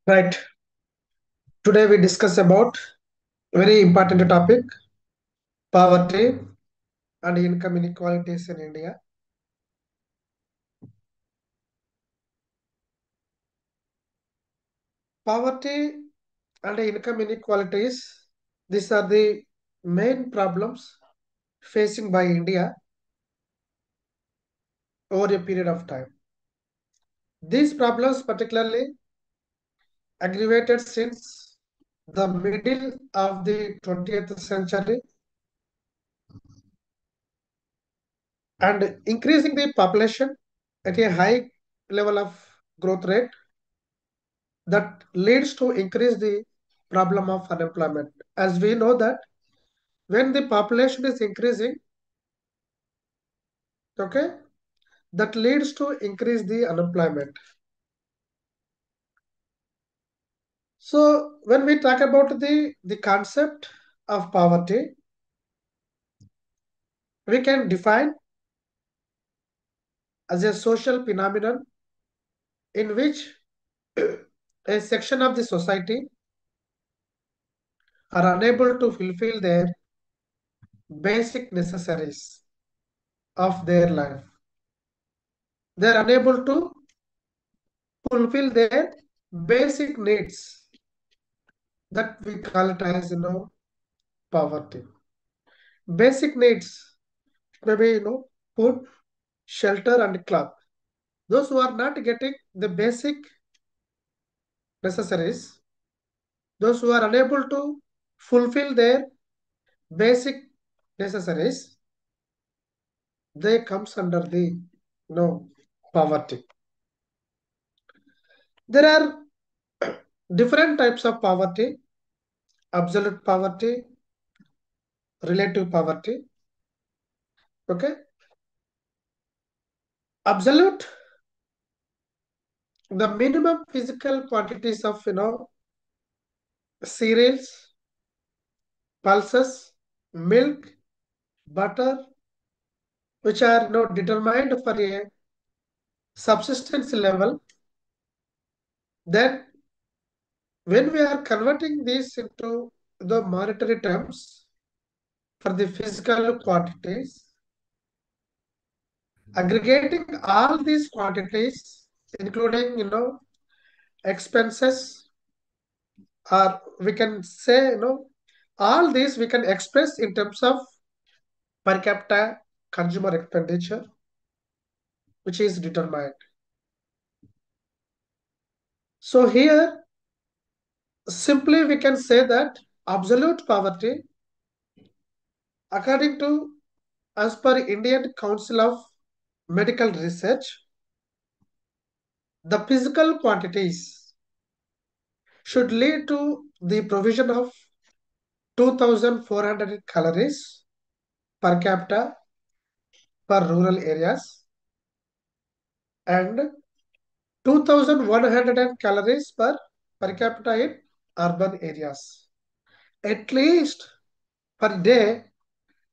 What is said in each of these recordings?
Right. Today we discuss about very important topic, poverty and income inequalities in India. Poverty and income inequalities, these are the main problems facing by India over a period of time. These problems particularly aggravated since the middle of the 20th century and increasing the population at a high level of growth rate that leads to increase the problem of unemployment. As we know that when the population is increasing, okay, that leads to increase the unemployment. So when we talk about the concept of poverty, we can define as a social phenomenon in which a section of the society are unable to fulfill their basic necessities of their life. They are unable to fulfill their basic needs that we call it as poverty. Basic needs maybe food, shelter, and cloth. Those who are not getting the basic necessaries, those who are unable to fulfill their basic necessaries, they comes under the poverty. There are different types of poverty: absolute poverty, relative poverty. Okay, absolute, the minimum physical quantities of cereals, pulses, milk, butter, which are determined for a subsistence level. Then when we are converting this into the monetary terms for the physical quantities, aggregating all these quantities, including expenses, or we can say all these we can express in terms of per capita consumer expenditure, which is determined. So here, simply we can say that absolute poverty, according to as per Indian Council of Medical Research, the physical quantities should lead to the provision of 2,400 calories per capita for rural areas and 2,100 calories per capita in urban areas. At least per day,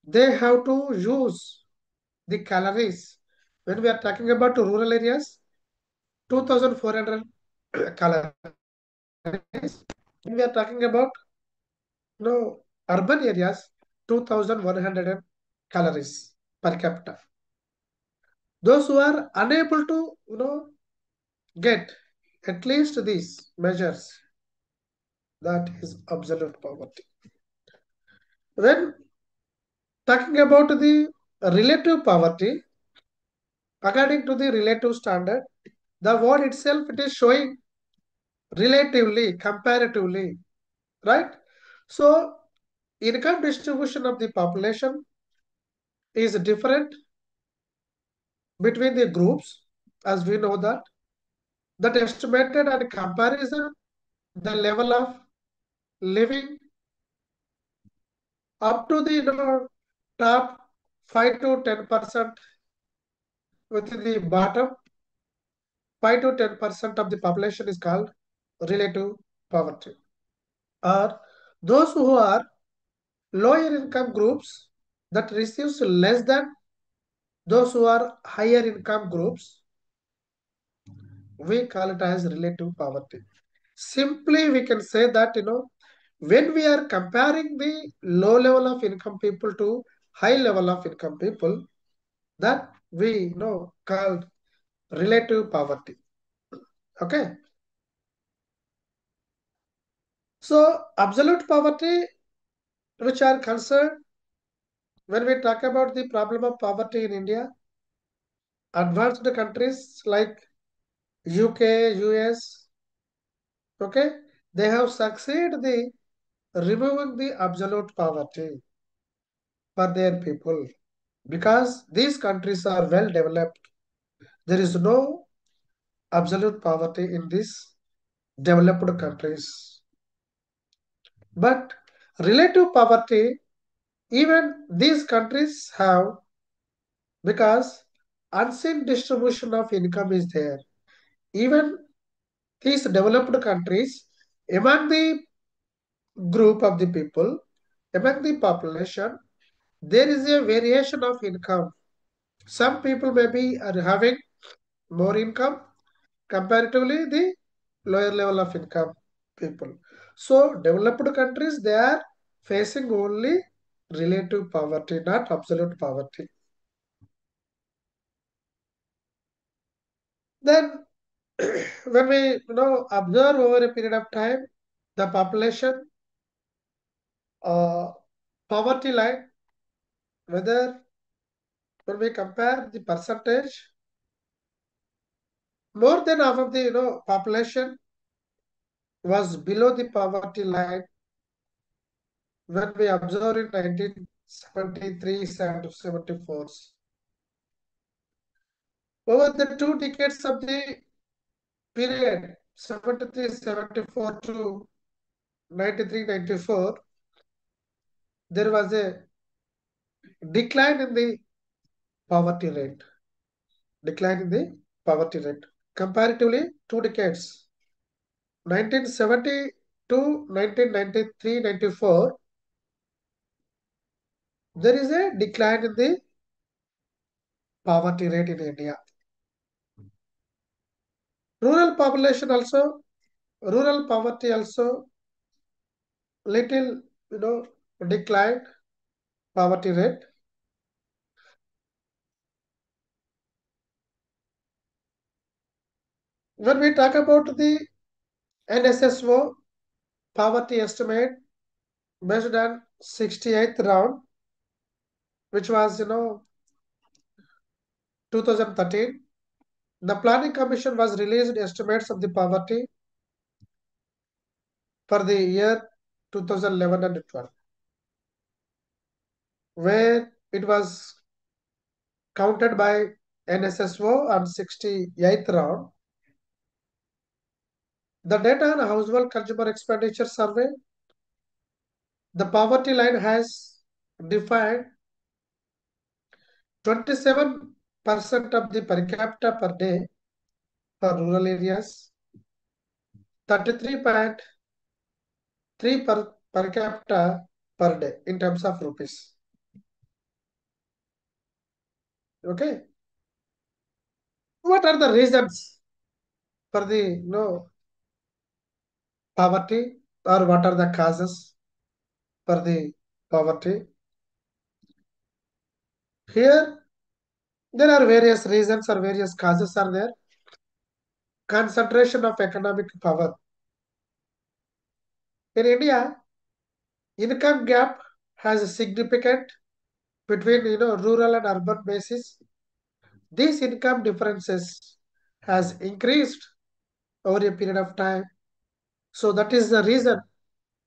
they have to use the calories. When we are talking about rural areas, 2,400 calories. When we are talking about urban areas, 2,100 calories per capita. Those who are unable to get at least these measures, that is absolute poverty. When talking about the relative poverty, according to the relative standard, the word itself it is showing relatively, comparatively, right? So income distribution of the population is different between the groups, as we know that estimated and comparison the level of living up to the top 5 to 10% with the bottom 5 to 10% of the population is called relative poverty. Or those who are lower income groups that receives less than those who are higher income groups, we call it as relative poverty. Simply we can say that when we are comparing the low level of income people to high level of income people, that we called relative poverty. Okay, so absolute poverty, which are concerned when we talk about the problem of poverty in India, advanced countries like UK, US, okay, they have succeeded the removing the absolute poverty for their people because these countries are well developed. There is no absolute poverty in these developed countries. But relative poverty, even these countries have because unseen distribution of income is there. Even these developed countries, among the group of the people, among the population, there is a variation of income. Some people maybe are having more income comparatively the lower level of income people. So developed countries they are facing only relative poverty, not absolute poverty. Then when we observe over a period of time, the population uh, poverty line, whether when we compare the percentage, more than half of the population was below the poverty line when we observe in 1973 and 74. Over the 2 decades of the period, 73, 74 to 93, 94, there was a decline in the poverty rate. Decline in the poverty rate. Comparatively, 2 decades, 1970 to 1993, 94, there is a decline in the poverty rate in India. Rural population also, rural poverty also little, declined poverty rate. When we talk about the NSSO poverty estimate based on 68th round, which was 2013, the Planning Commission was released estimates of the poverty for the year 2011 and 12, where it was counted by NSSO on 68th round. The data on household consumer expenditure survey, the poverty line has defined 27% of the per capita per day for rural areas, 33.3 per capita per day in terms of rupees. Okay. What are the reasons for the poverty, or what are the causes for the poverty? Here there are various reasons or various causes are there. Concentration of economic power. In India, income gap has a significant between rural and urban basis. These income differences has increased over a period of time. So that is the reason,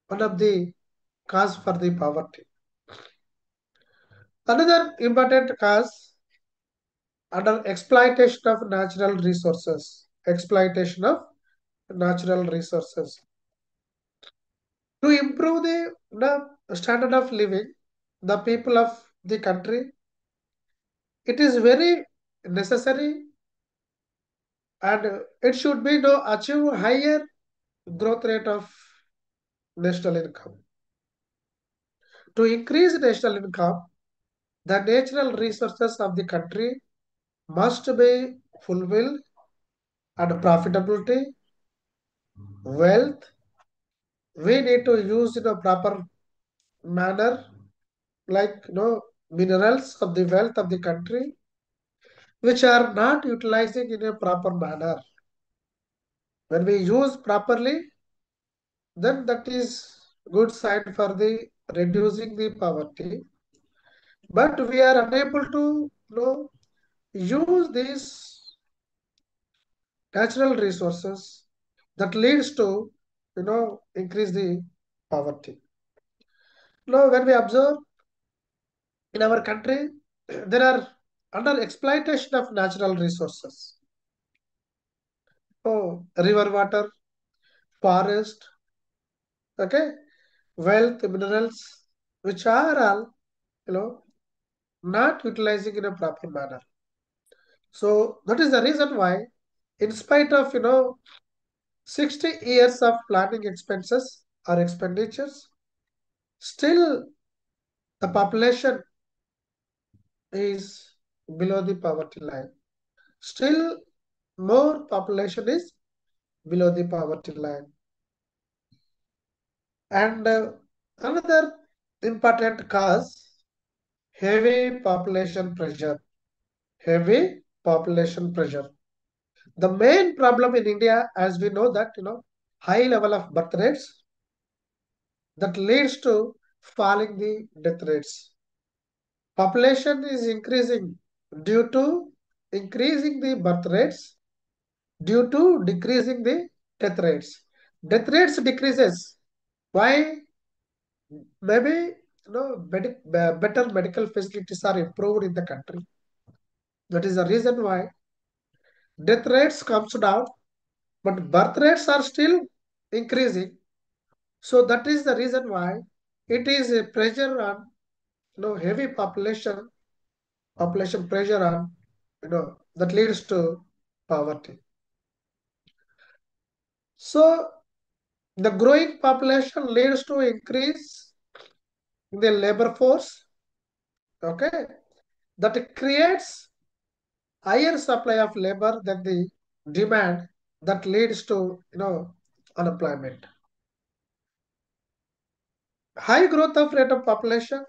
one of the cause for the poverty. Another important cause under exploitation of natural resources. Exploitation of natural resources. To improve the standard of living, the people of the country, it is very necessary and it should be achieve higher growth rate of national income. To increase national income, the natural resources of the country must be fulfilled and profitability wealth we need to use in a proper manner, like minerals of the wealth of the country, which are not utilizing in a proper manner. When we use properly, then that is good sign for the reducing the poverty. But we are unable to use these natural resources that leads to increase the poverty. Now, when we observe in our country, there are under exploitation of natural resources. Oh, river water, forest, okay, wealth, minerals, which are all you know not utilizing in a proper manner. So that is the reason why, in spite of 60 years of planning expenses or expenditures, still the population is below the poverty line. Still more population is below the poverty line. And another important cause, heavy population pressure. Heavy population pressure. The main problem in India, as we know that, high level of birth rates that leads to falling the death rates. Population is increasing due to increasing the birth rates, due to decreasing the death rates. Death rates decreases. Why? Maybe better medical facilities are improved in the country. That is the reason why death rates comes down, but birth rates are still increasing. So that is the reason why it is a pressure on heavy population pressure on that leads to poverty. So the growing population leads to increase in the labor force. Okay, that creates higher supply of labor than the demand, that leads to unemployment. High growth of rate of population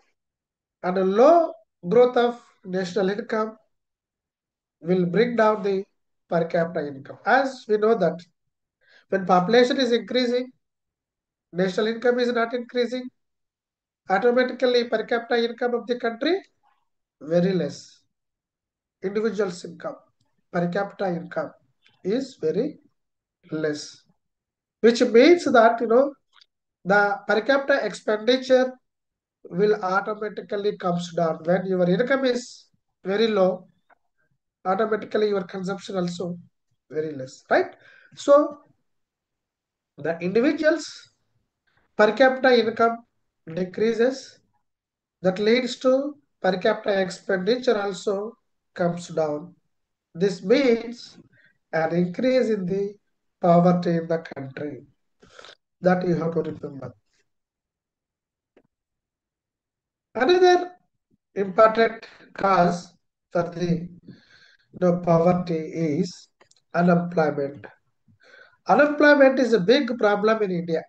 and a low growth of national income will bring down the per capita income. As we know that when population is increasing, national income is not increasing, automatically per capita income of the country very less. Individual's income, per capita income is very less, which means that the per capita expenditure will automatically comes down. When your income is very low, automatically your consumption also very less, right? So the individuals per capita income decreases, that leads to per capita expenditure also comes down. This means an increase in the poverty in the country, that you have to remember. Another important cause for the poverty is unemployment. Unemployment is a big problem in India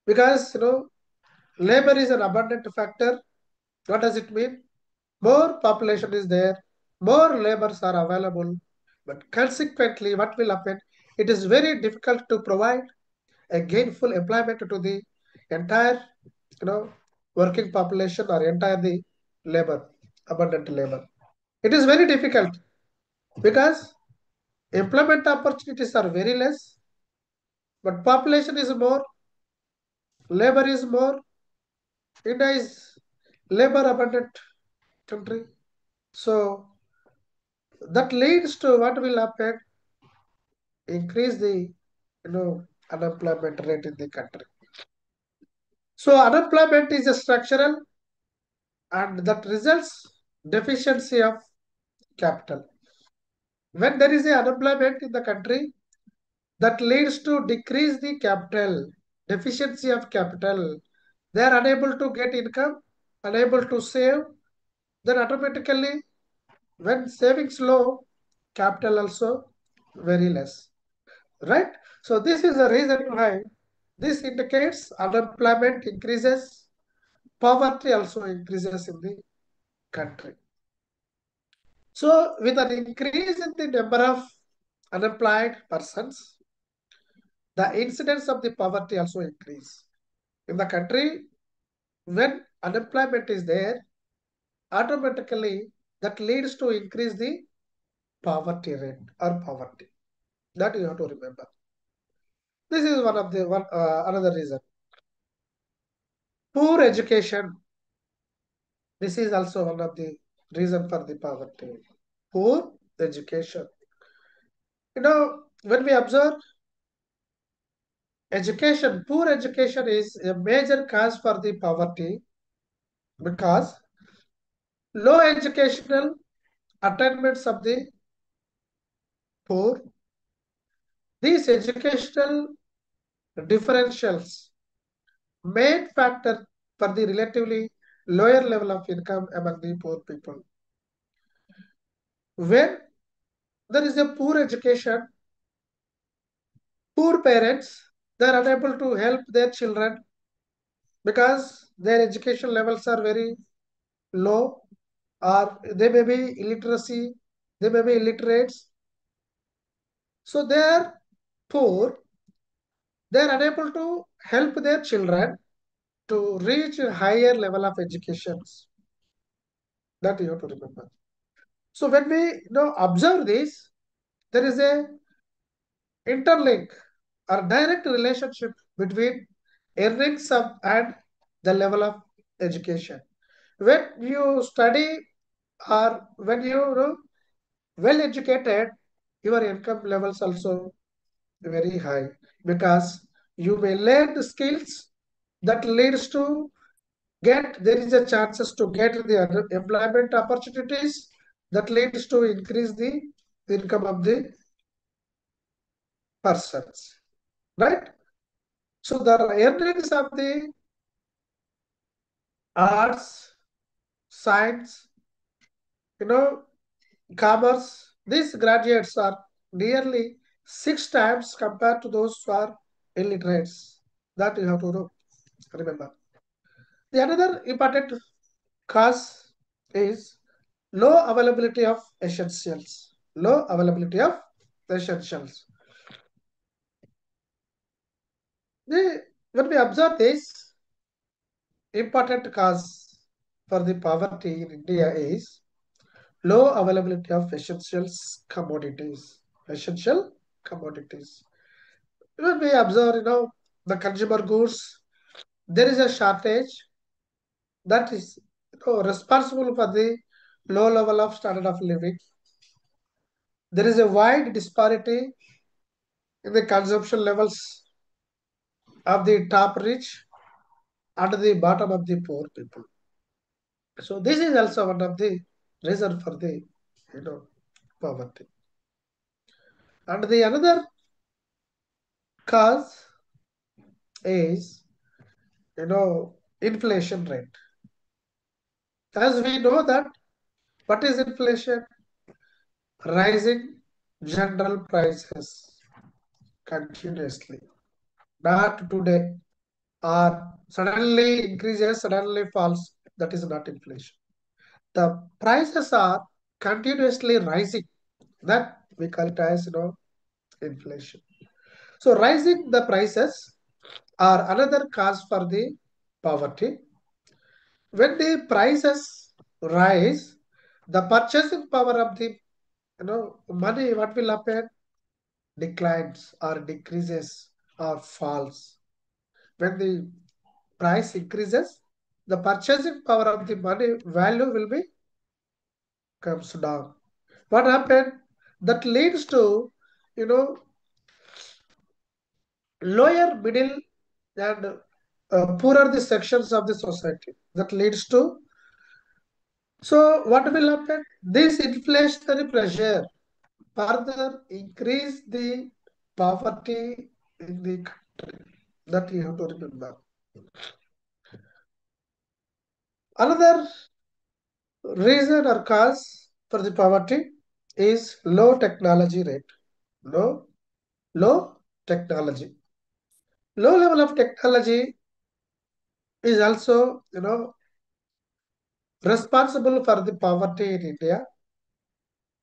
because labor is an abundant factor. What does it mean? More population is there, more labors are available, but consequently, what will happen? It is very difficult to provide a gainful employment to the entire, you know, working population or entire the labor, abundant labor. It is very difficult because employment opportunities are very less, but population is more, labor is more. India is labor abundant country. So that leads to what will happen? Increase the unemployment rate in the country. So unemployment is a structural and that results deficiency of capital. When there is a unemployment in the country, that leads to decrease the capital, deficiency of capital. They are unable to get income, unable to save, then automatically when savings low, capital also very less. right? So this is the reason why this indicates unemployment increases, poverty also increases in the country. So with an increase in the number of unemployed persons, the incidence of the poverty also increase. In the country, when unemployment is there, automatically that leads to increase the poverty rate or poverty. That you have to remember. This is one of the one another reason. Poor education. This is also one of the reason for the poverty. Poor education. When we observe education, poor education is a major cause for the poverty because low educational attainments of the poor, these educational differentials main factor for the relatively lower level of income among the poor people. When there is a poor education, poor parents, they are unable to help their children because their education levels are very low, or they may be illiteracy, they may be illiterates. So they are poor, they are unable to help their children to reach a higher level of education. That you have to remember. So when we observe this, there is a interlink or direct relationship between earnings and the level of education. When you study or when you well educated, your income levels also very high because you may learn the skills that leads to get there is a chances to get the employment opportunities that leads to increase the income of the persons, right? So the earnings of the arts, science, you know, commerce, these graduates are nearly 6 times compared to those who are illiterates. That you have to remember. The another important cause is low availability of essentials. Low availability of essentials. When we observe this, important cause for the poverty in India is low availability of essentials commodities. Essential commodities. When we observe, the consumer goods, there is a shortage that is responsible for the low level of standard of living. There is a wide disparity in the consumption levels of the top rich and the bottom of the poor people. So this is also one of the reason for the poverty. And the another cause is inflation rate. As we know that what is inflation? Rising general prices continuously, not today, or suddenly increases, suddenly falls. That is not inflation. The prices are continuously rising. That we call it as inflation. So rising the prices are another cause for the poverty. When the prices rise, the purchasing power of the money, what will happen? Declines or decreases or falls. When the price increases, the purchasing power of the money value will be comes down. What happened? That leads to you know lower middle and poorer the sections of the society. That leads to, so what will happen? This inflationary pressure further increase the poverty in the country. That you have to remember. Another reason or cause for the poverty is low technology rate. Low low technology. Low level of technology is also, responsible for the poverty in India.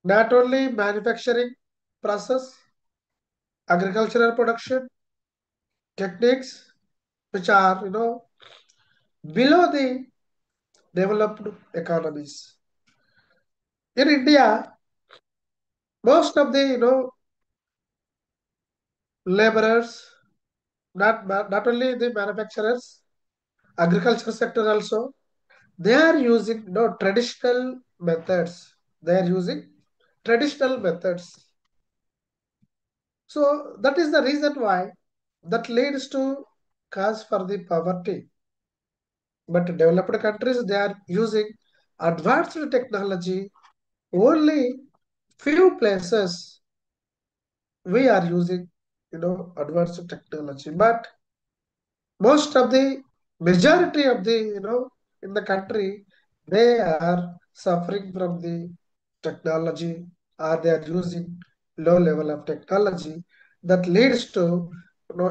Not only manufacturing process, agricultural production techniques, which are, below the developed economies. In India, most of the, laborers, not only the manufacturers, agriculture sector also, they are using traditional methods. They are using traditional methods. So that is the reason why that leads to cause for the poverty. But developed countries they are using advanced technology. Only few places we are using advanced technology, but most of the majority of the in the country they are suffering from the technology, or they are using low level of technology that leads to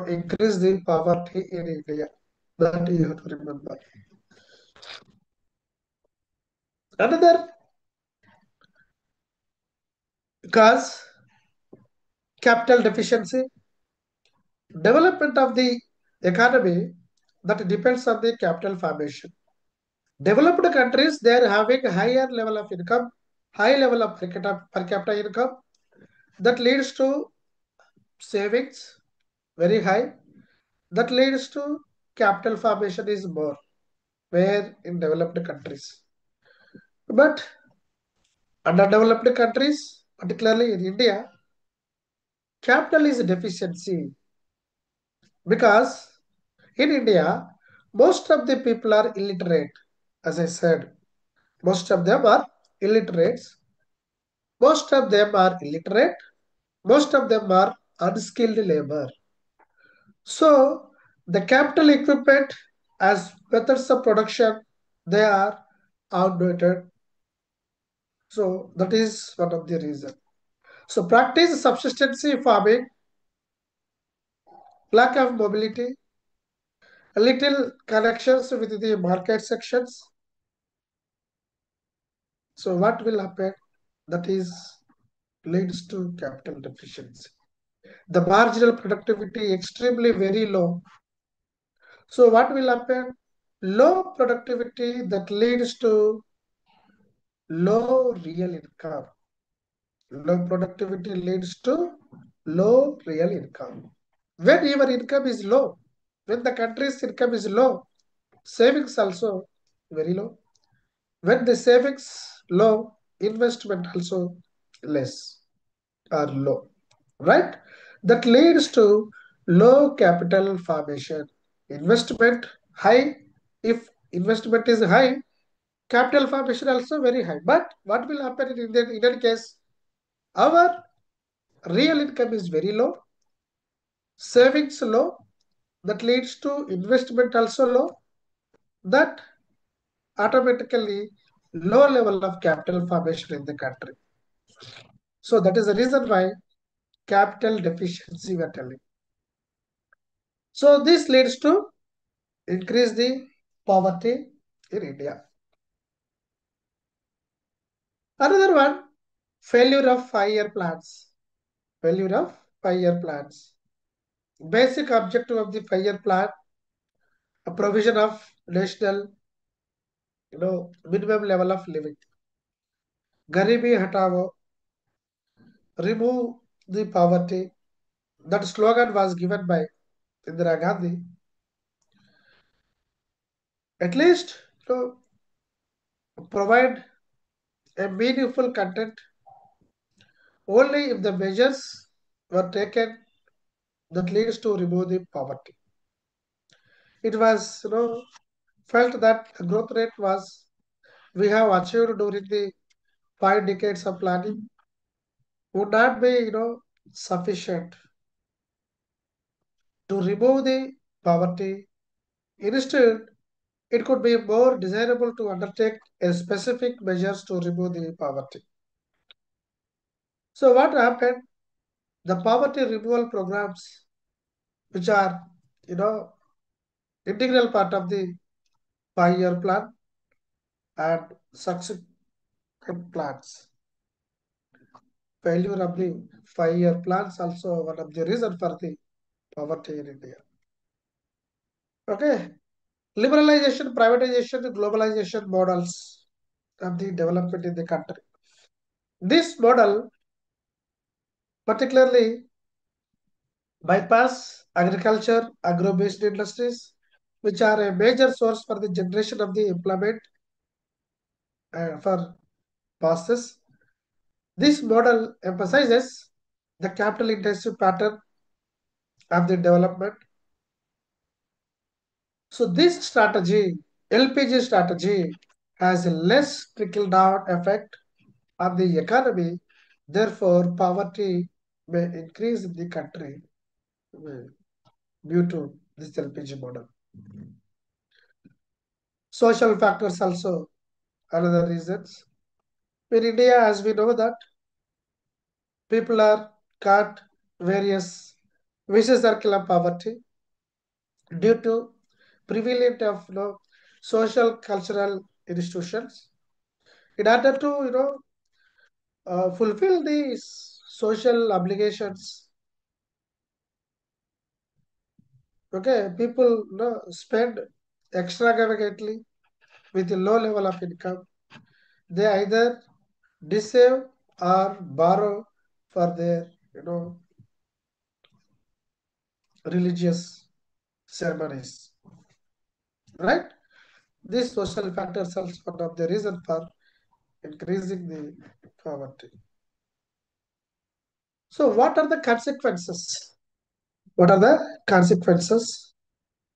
increase the poverty in India. That you have to remember. Another cause, capital deficiency. Development of the economy that depends on the capital formation. Developed countries, they are having higher level of income, high level of per capita income that leads to savings very high. That leads to capital formation is more, where in developed countries. But underdeveloped countries, particularly in India, capital is a deficiency because in India, most of the people are illiterate. As I said, most of them are illiterates. Most of them are illiterate. Most of them are unskilled labor. So the capital equipment as methods of production, they are outdated. So that is one of the reason. So practice subsistency farming, lack of mobility, a little connections with the market sections. So what will happen? That is leads to capital deficiency. The marginal productivity extremely very low. So what will happen? Low productivity that leads to low real income. Low productivity leads to low real income. When your income is low, when the country's income is low, savings also very low. When the savings low, investment also less or low, right? That leads to low capital formation. Investment high. If investment is high, capital formation also very high. But what will happen in that case? Our real income is very low, savings low, that leads to investment also low, that automatically low level of capital formation in the country. So that is the reason why capital deficiency we are telling. So this leads to increase the poverty in India. Another one, failure of 5-year plans. Failure of 5-year plans. Basic objective of the 5-year plan, a provision of national, minimum level of living. Garibi hatao, remove the poverty. That slogan was given by Indira Gandhi. At least, provide a meaningful content only if the measures were taken that leads to remove the poverty. It was, felt that the growth rate was we have achieved during the 5 decades of planning would not be, sufficient to remove the poverty. Instead, it could be more desirable to undertake a specific measures to remove the poverty. So what happened? The poverty removal programs, which are, you know, integral part of the 5-year plan and subsequent plans. Failure of the 5-year plans also one of the reason for the poverty in India. Okay. Liberalization, privatization, globalization models of the development in the country. This model particularly bypass agriculture, agro-based industries, which are a major source for the generation of the employment for masses. This model emphasizes the capital-intensive pattern of the development. So this strategy, LPG strategy, has a less trickle-down effect on the economy. Therefore, poverty may increase in the country due to this LPG model. Social factors also another reasons. In India, as we know that people are caught various vicious circle of poverty due to prevalent of social cultural institutions. In order to fulfill these social obligations, okay, people spend extravagantly with a low level of income. They either save or borrow for their religious ceremonies, right? These social factors are one of the reason for increasing the poverty. So what are the consequences? What are the consequences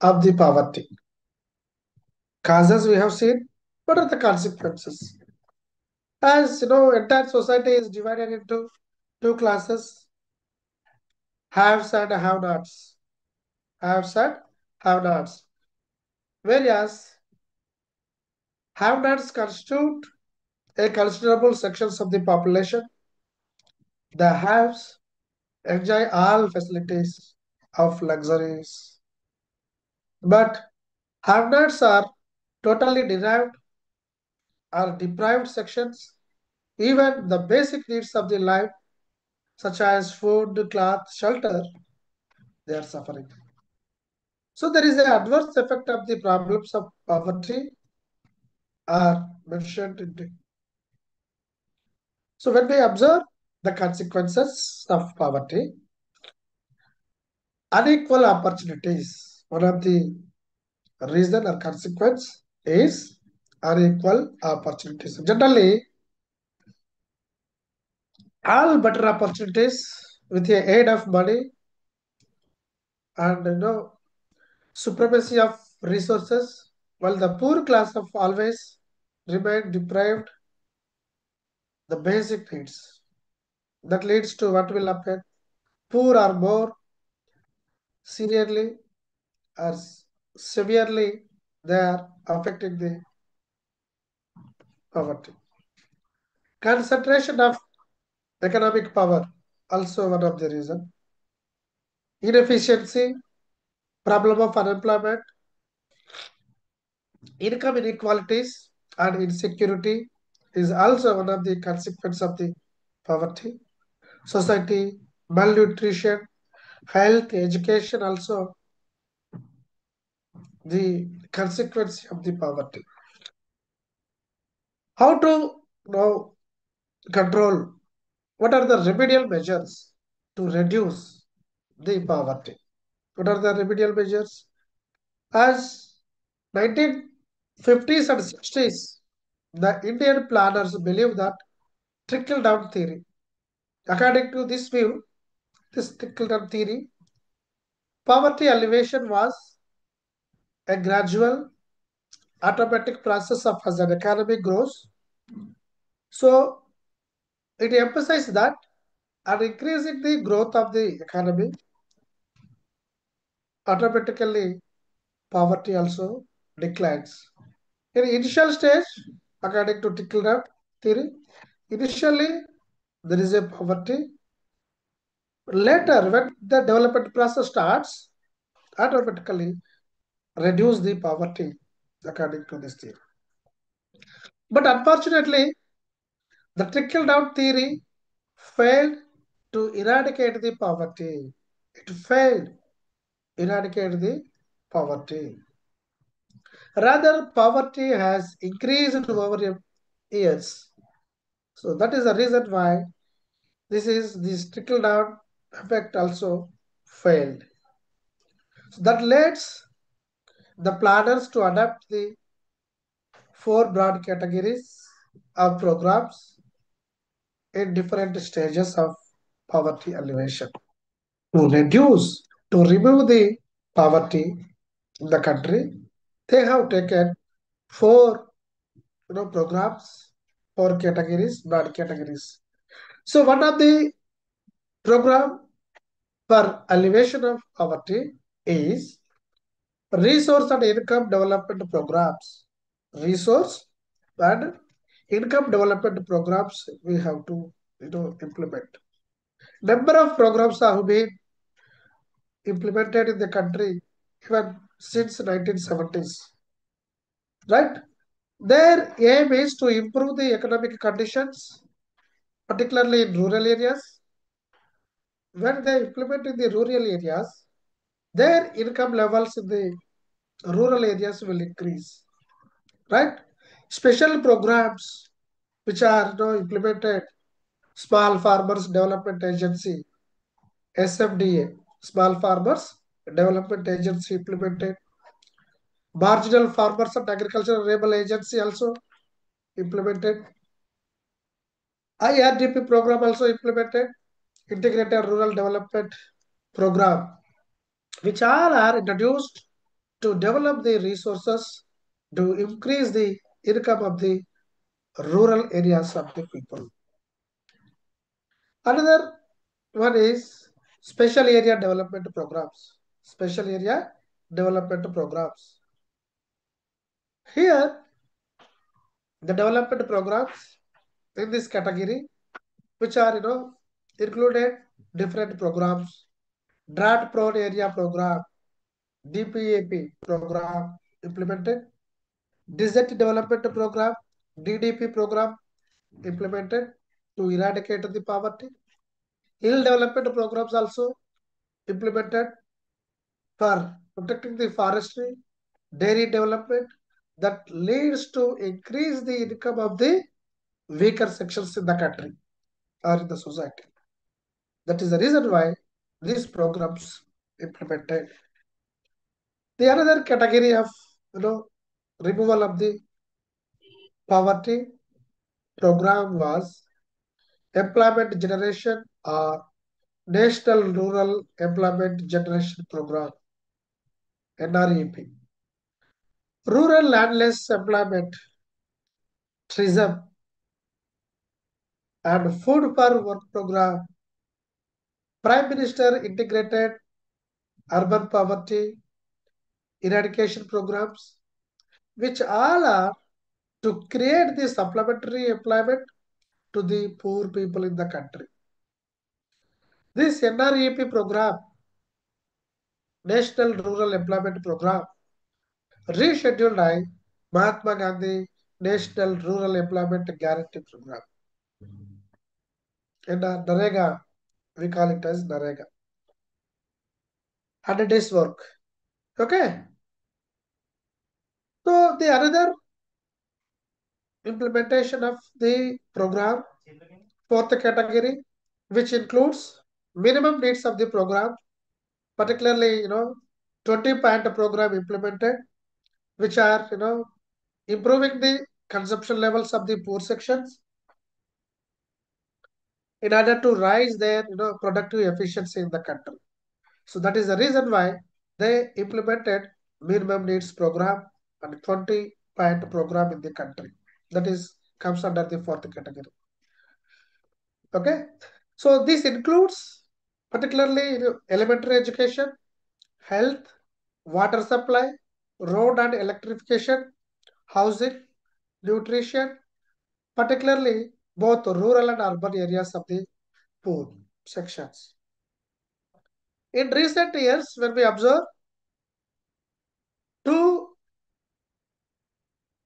of the poverty? Causes we have seen. What are the consequences? As you know, entire society is divided into two classes: haves and have-nots. Haves and have-nots. Whereas have-nots constitute a considerable sections of the population. The haves enjoy all facilities of luxuries, but have-nots are totally derived or deprived sections. Even the basic needs of the life, such as food, cloth, shelter, they are suffering. So there is an adverse effect of the problems of poverty are mentioned in the. So when we observe the consequences of poverty, unequal opportunities, one of the reason or consequence is unequal opportunities. Generally, all better opportunities with the aid of money and supremacy of resources, while the poor class of always remain deprived the basic needs. That leads to what will happen? Poor are more severely or severely they are affecting the poverty. Concentration of economic power also one of the reason. Inefficiency, problem of unemployment, income inequalities, and insecurity is also one of the consequences of the poverty. Society, malnutrition, health, education also the consequence of the poverty. How to now control? What are the remedial measures to reduce the poverty? What are the remedial measures? As 1950s and 60s, the Indian planners believe that trickle down theory. According to this view, this trickle down theory, poverty alleviation was a gradual automatic process of as an economy grows. So it emphasizes that and increasing the growth of the economy, automatically poverty also declines. In initial stage, according to trickle down theory, initially there is a poverty, Later, when the development process starts, automatically reduce the poverty according to this theory. But unfortunately, the trickle down theory failed to eradicate the poverty. It failed to eradicate the poverty. Rather, poverty has increased over years. So that is the reason why this trickle down effect also failed. So that leads the planners to adapt the four broad categories of programs in different stages of poverty alleviation. To remove the poverty in the country, they have taken four programs, four categories, broad categories. So one of the program for alleviation of poverty is resource and income development programs. Resource and income development programs we have to implement. Number of programs have been implemented in the country even since 1970s, right? Their aim is to improve the economic conditions, particularly in rural areas. When they implement in the rural areas, their income levels in the rural areas will increase, right? Special programs which are implemented, Small Farmers Development Agency, SFDA, Small Farmers Development Agency implemented, Marginal Farmers and Agricultural Labor Agency also implemented, IRDP program also implemented, Integrated Rural Development Program, which all are introduced to develop the resources to increase the income of the rural areas of the people. Another one is special area development programs. Special area development programs. Here, the development programs in this category, which are included different programs, drought prone area program, DPAP program implemented, desert development program, DDP program implemented to eradicate the poverty. Hill development programs also implemented for protecting the forestry, dairy development that leads to increase the income of the weaker sections in the country or in the society. That is the reason why these programs implemented. The another category of removal of the poverty program was employment generation or National Rural Employment Generation Program, NREP. Rural Landless Employment, TRISM, and Food for Work Program, Prime Minister Integrated Urban Poverty Eradication Programs, which all are to create the supplementary employment to the poor people in the country. This NREP program, National Rural Employment Program, rescheduled by Mahatma Gandhi National Rural Employment Guarantee Program. In Narega, we call it as Narega. 100 days work. Okay. So the another implementation of the program, fourth category, which includes minimum needs of the program, particularly 20-point program implemented, which are improving the consumption levels of the poor sections in order to raise their productive efficiency in the country. So that is the reason why they implemented minimum needs program and 20-point program in the country. That is comes under the fourth category. Okay. So this includes particularly elementary education, health, water supply, road and electrification, housing, nutrition, particularly both rural and urban areas of the poor sections. In recent years, when we observe two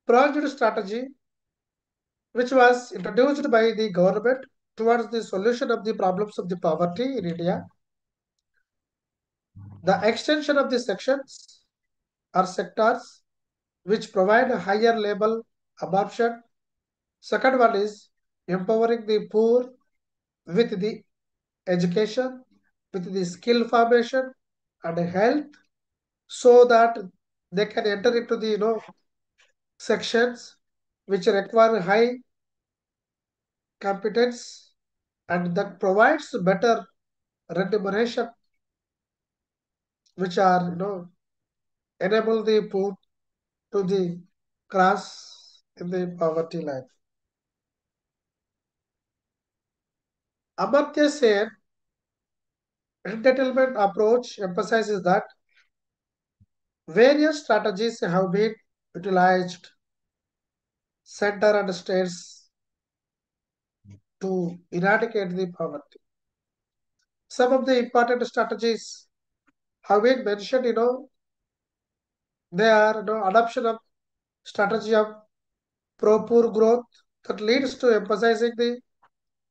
pronged strategy which was introduced by the government towards the solution of the problems of the poverty in India, the extension of the sections or sectors which provide a higher level absorption. Second one is empowering the poor with the education, with the skill formation and health, so that they can enter into the sections which require high competence and that provides better remuneration, which are enable the poor to the cross in the poverty line. Amartya Sen entitlement approach emphasizes that various strategies have been utilized center and states to eradicate the poverty. Some of the important strategies have been mentioned, they are adoption of strategy of pro-poor growth that leads to emphasizing the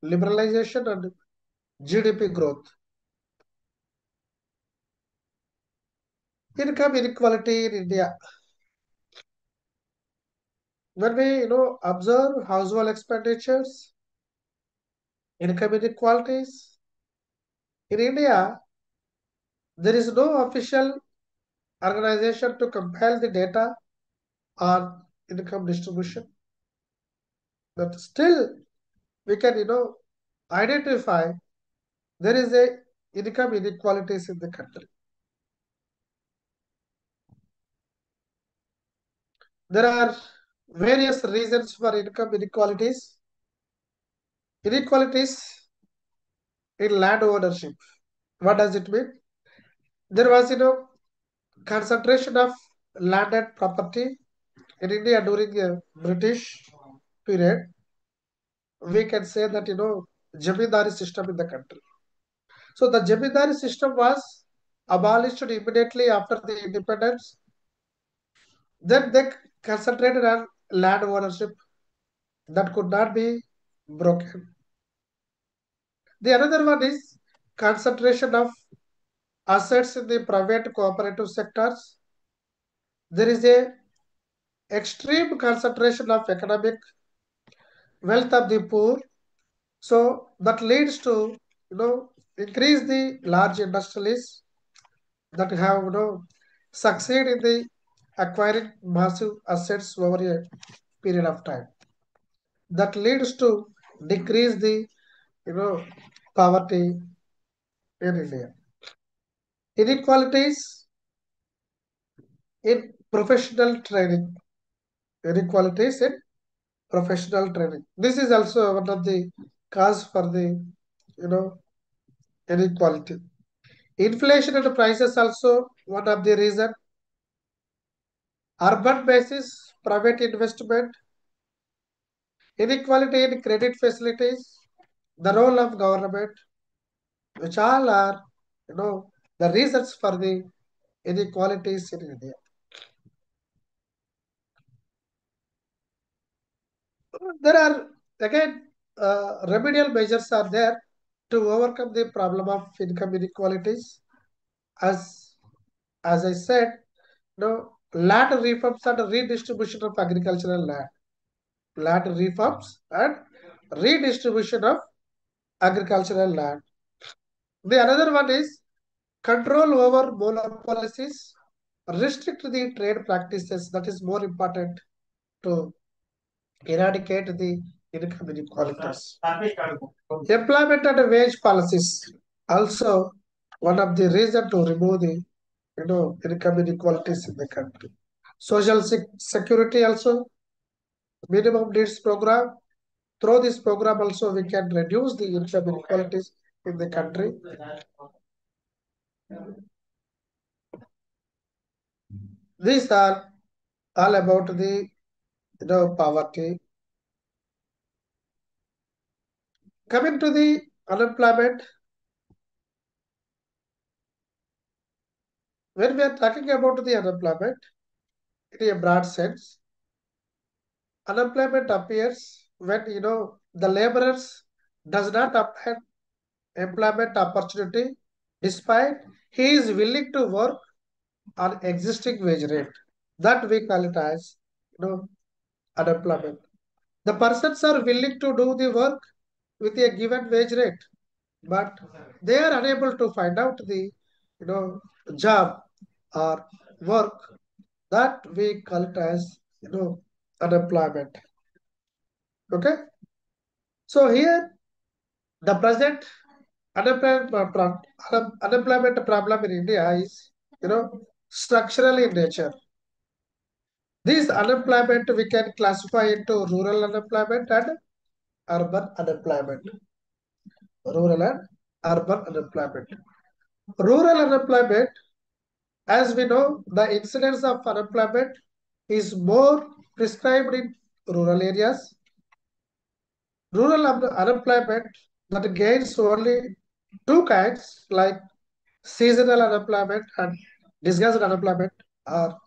liberalization and GDP growth. Income inequality in India. When we observe household expenditures, income inequalities in India, there is no official organization to compile the data on income distribution. But still, we can identify there is a income inequalities in the country. There are various reasons for income inequalities. Inequalities in land ownership. What does it mean? There was concentration of landed property in India during the British period. We can say that Jamindari system in the country. So the Jamindari system was abolished immediately after the independence. Then they concentrated on land ownership that could not be broken. The another one is concentration of assets in the private cooperative sectors. There is a extreme concentration of economic wealth of the poor. So that leads to increase the large industries that have succeed in the acquiring massive assets over a period of time. That leads to decrease the you know poverty in India. Inequalities in professional training. Inequalities in professional training. This is also one of the cause for the you know inequality. Inflation and prices also one of the reason. Urban basis, private investment, inequality in credit facilities, the role of government, which all are the reasons for the inequalities in India. There are again remedial measures are there to overcome the problem of income inequalities. As as I said, land reforms and redistribution of agricultural land reforms and redistribution of agricultural land. The another one is control over monopolies, restrict the trade practices. That is more important to eradicate the income inequalities. Employment and wage policies also one of the reason to remove the income inequalities in the country. Social security also minimum needs program. Through this program also we can reduce the income inequalities in the country. These are all about the poverty. Coming to the unemployment, When we are talking about the unemployment in a broad sense, unemployment appears when the laborers does not obtain employment opportunity despite he is willing to work on existing wage rate. That we call it as unemployment. The persons are willing to do the work with a given wage rate, but they are unable to find out the job or work. That we call it as unemployment. Okay, so here the present unemployment problem in India is structural in nature. This unemployment we can classify into rural unemployment and urban unemployment. Rural and urban unemployment. Rural unemployment, as we know, the incidence of unemployment is more prescribed in rural areas. Rural unemployment that gains only two kinds, like seasonal unemployment and disguised unemployment, or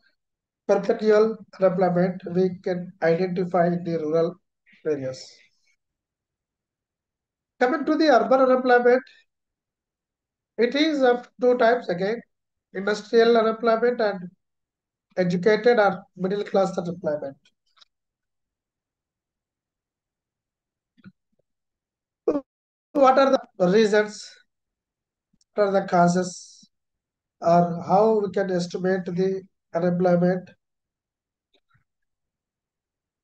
perpetual unemployment, we can identify in the rural areas. Coming to the urban unemployment, it is of two types again, industrial unemployment and educated or middle class unemployment. What are the reasons, what are the causes, or how we can estimate the unemployment?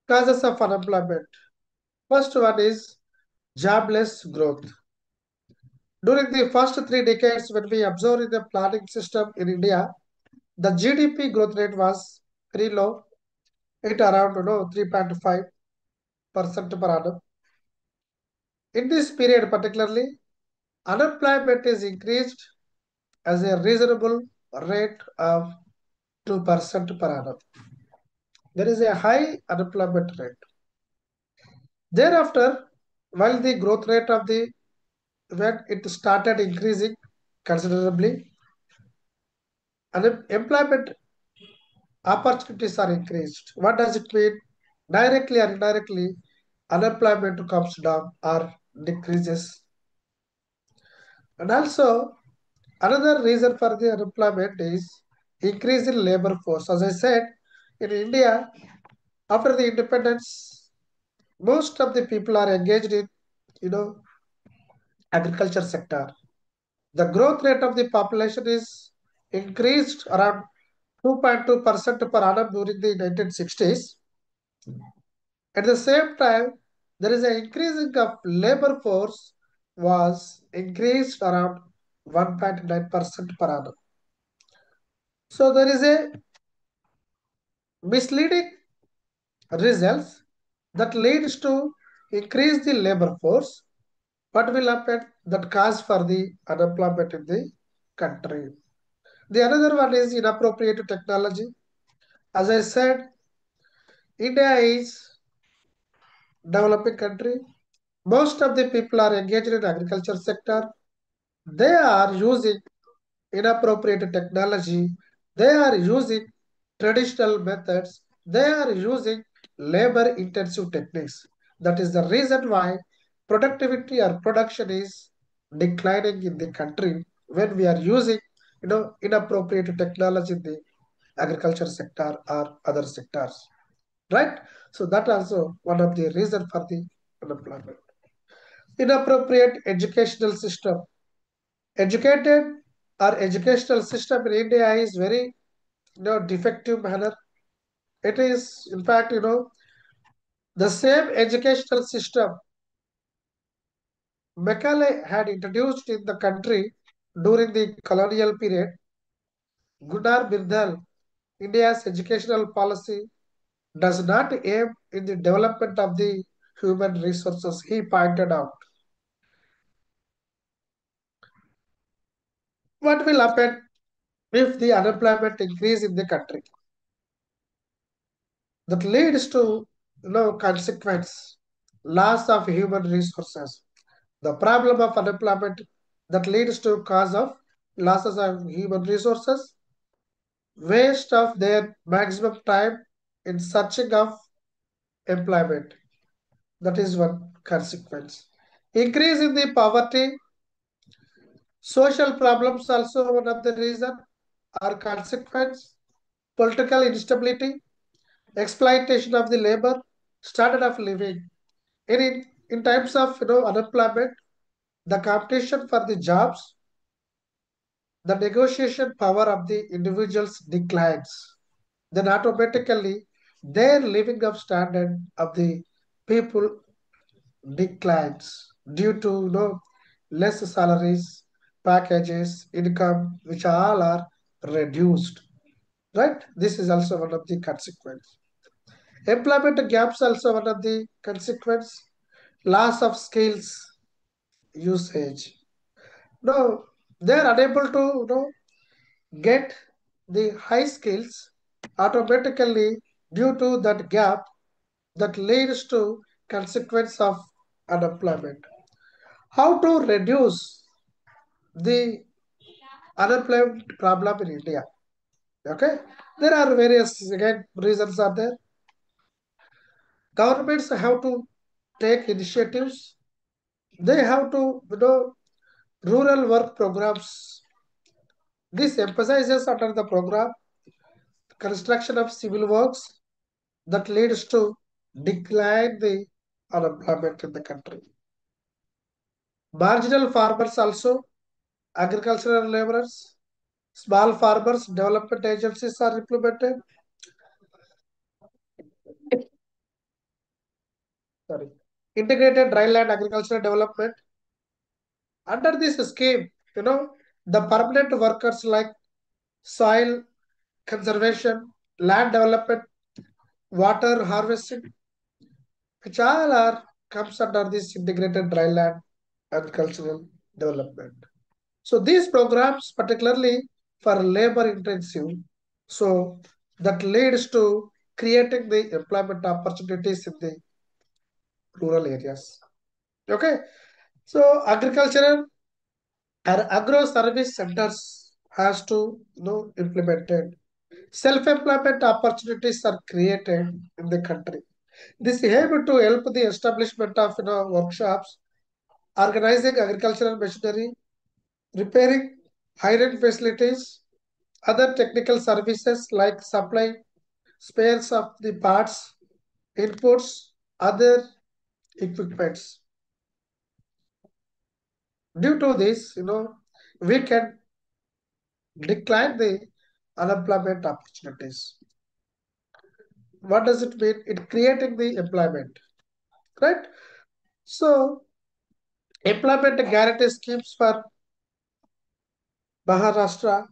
Causes of unemployment. First one is jobless growth. During the first 3 decades, when we observe in the planning system in India, the GDP growth rate was very low, it around 3.5% per annum. In this period particularly, unemployment is increased as a reasonable rate of 2% per annum. There is a high unemployment rate. Thereafter, while the growth rate of the when it started increasing considerably, employment opportunities are increased. What does it mean? Directly or indirectly, unemployment comes down or decreases. And also, another reason for the unemployment is increase in labor force. As I said, in India, after the independence, most of the people are engaged in, you know, agriculture sector. The growth rate of the population is increased around 2.2% per annum during the 1960s. At the same time, there is an increasing of labor force was increased around 1.9% per annum. So there is a misleading results that leads to increase the labor force. What will happen? That cause for the unemployment in the country. The another one is inappropriate technology. As I said, India is developing country. Most of the people are engaged in agriculture sector. They are using inappropriate technology. They are using traditional methods. They are using labor intensive techniques. That is the reason why productivity or production is declining in the country when we are using inappropriate technology in the agriculture sector or other sectors. Right? So that also one of the reason for the unemployment. Inappropriate educational system. Educated our educational system in India is very defective manner. It is in fact the same educational system Macaulay had introduced in the country during the colonial period. Gunnar Myrdal, India's educational policy does not aim in the development of the human resources. He pointed out what will happen if the unemployment increase in the country. That leads to consequence loss of human resources. The problem of unemployment that leads to cause of losses of human resources. waste of their maximum time in searching of employment. That is one consequence. Increase in the poverty, social problems also one of the reason or consequence, political instability, exploitation of the labor, standard of living. In times of unemployment, the competition for the jobs, the negotiation power of the individuals declines. Then automatically their living of standard of the people declines due to less salaries, packages, income, which all are reduced. Right? This is also one of the consequence. Employment gaps also one of the consequence. Loss of skills usage. No, they are unable to get the high skills automatically due to that gap that leads to consequence of unemployment. How to reduce the unemployment problem in India? Okay, there are various again reasons are there. Governments have to take initiatives. They have to rural work programs. This emphasizes under the program construction of civil works that leads to decline the unemployment in the country. Marginal farmers also, agricultural laborers, small farmers, development agencies are implemented. Sorry. Integrated dryland agricultural development. Under this scheme, the permanent workers like soil conservation, land development, water harvesting, which all are comes under this integrated dryland agricultural development. So these programs, particularly for labor intensive, so that leads to creating the employment opportunities in the rural areas. Okay, so agricultural or agro service centers has to implemented. Self-employment opportunities are created in the country. This able to help the establishment of workshops, organizing agricultural machinery, repairing iron facilities, other technical services like supply spares of the parts, inputs, other equipments. Due to this, we can decline the unemployment opportunities. What does it mean? It creating the employment, right? So employment guarantee schemes for Maharashtra.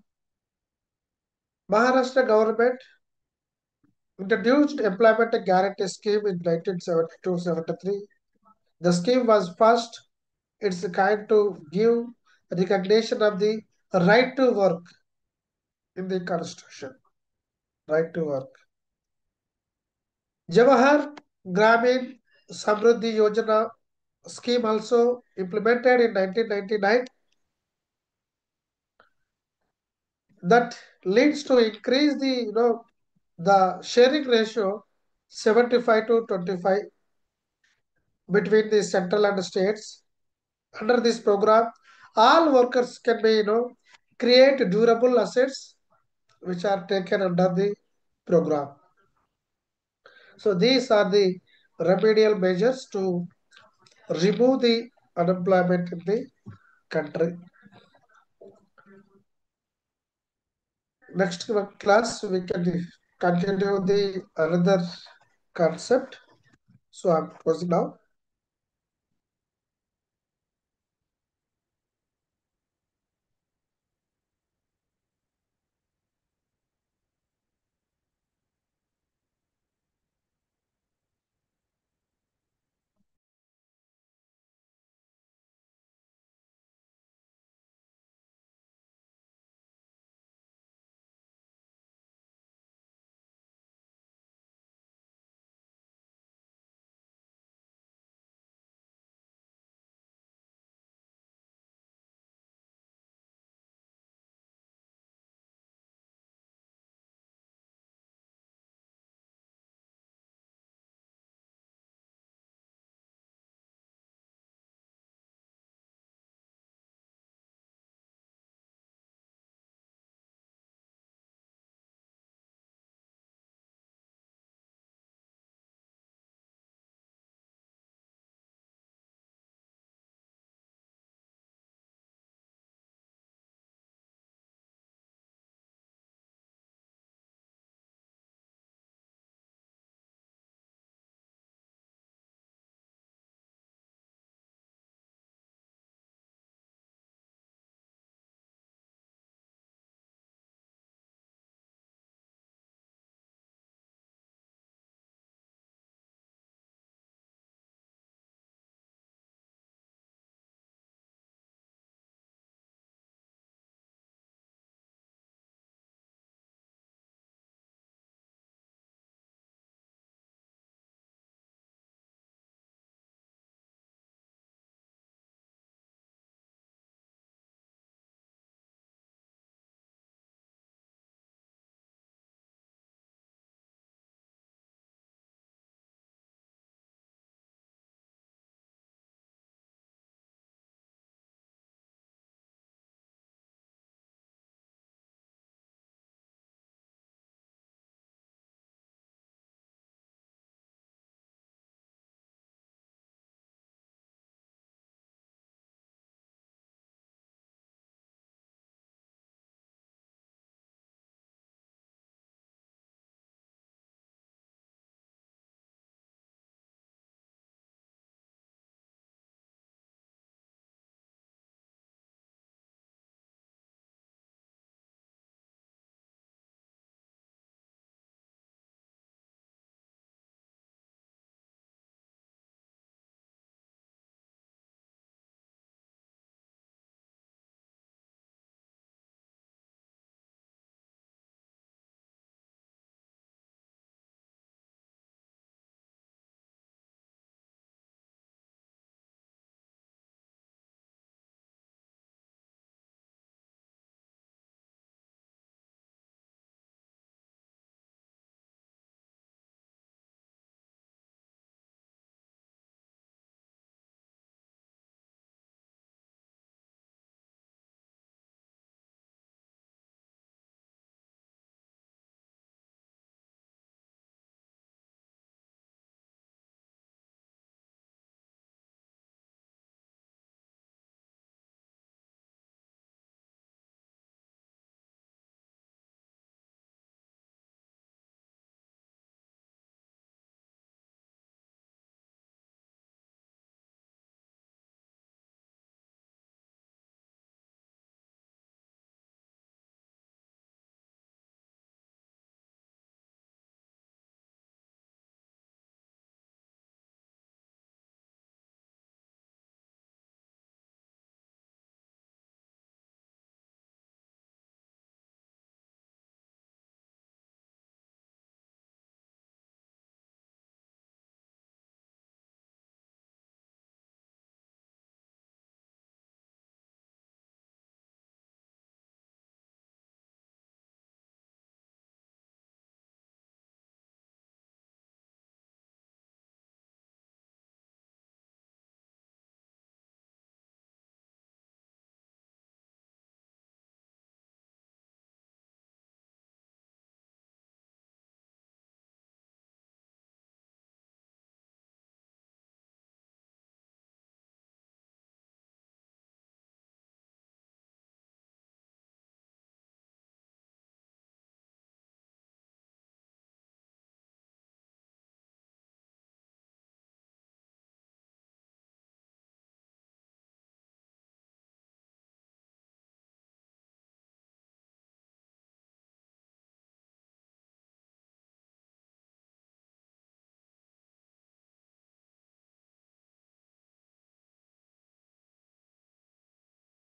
Maharashtra government introduced employment guarantee scheme in 1972-73. The scheme was first its kind to give recognition of the right to work in the constitution. Right to work. Jawahar Gramin Samruddhi Yojana scheme also implemented in 1999 that leads to increase the the sharing ratio 75 to 25 between the central and states. Under this program, all workers can be create durable assets which are taken under the program. So these are the remedial measures to remove the unemployment in the country. Next class we can continue the another concept. So I'm closing now.